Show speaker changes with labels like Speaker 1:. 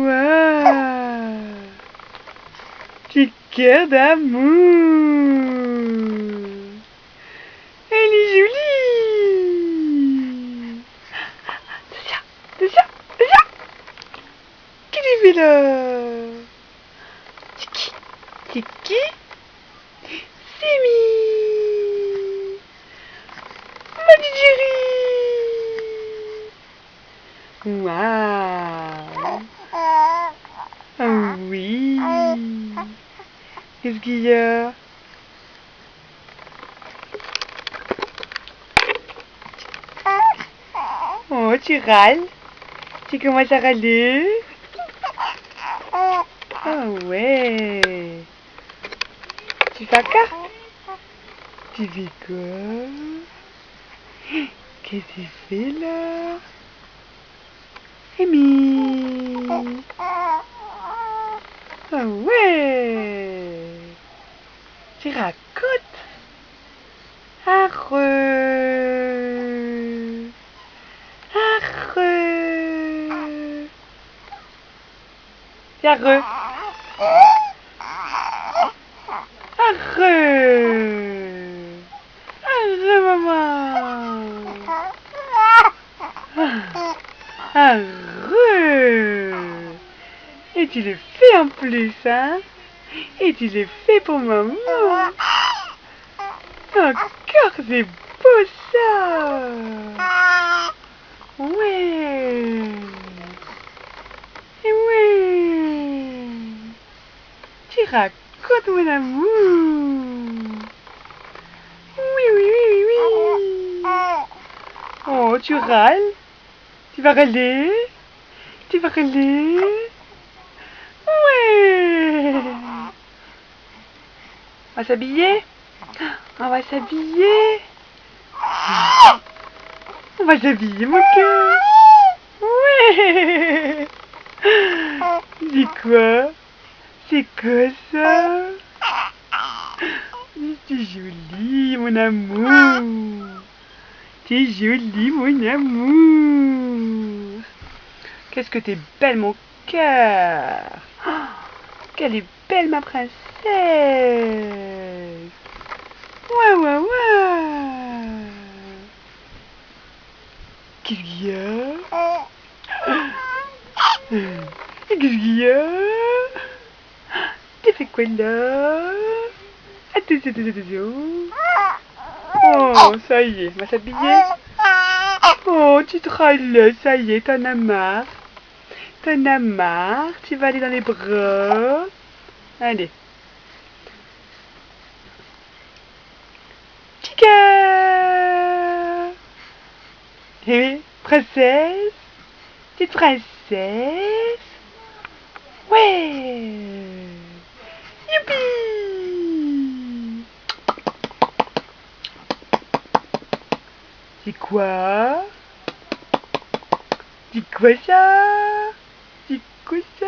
Speaker 1: Waouh! Petit cœur d'amour! Elle est jolie! Attention! Qu'est-ce qu'il fait là? Tiki? Simi! Madidjeri! Waouh! Ah oui! Qu'est-ce qu'il y a? Oh, tu râles? Tu commences à râler? Ah ouais! Tu fais quoi? Tu fais quoi? Qu'est-ce que tu fais là? Amy! Ah ouais! Tu racontes? Arreux! Arreux! C'est arreux! Arreux! Arreux, maman! Arreux! Et tu le fais en plus, hein? Et tu le fais pour maman! Encore, c'est beau ça! Ouais! Ouais! Tu racontes mon amour! Oui, oui, oui, oui, oui! Oh, tu râles? Tu vas râler? Tu vas râler? Ouais! On va s'habiller? On va s'habiller? On va s'habiller, mon cœur! Ouais! C'est quoi? C'est quoi ça? T'es jolie, mon amour! T'es jolie, mon amour! Qu'est-ce que t'es belle, mon cœur! Oh, qu'elle est belle, ma princesse! Ouais, ouais, ouais! Qu'est-ce qu'il y a? Qu'est-ce qu'il y a? Tu fais quoi là? Attention, attention. Oh, ça y est, on va s'habiller. Oh, tu te râles, ça y est, t'en as marre. T'en as marre, tu vas aller dans les bras. Allez. Chica! Eh oui, princesse. Petite princesse. Ouais. Youpi! C'est quoi? C'est quoi ça? C'est quoi ça?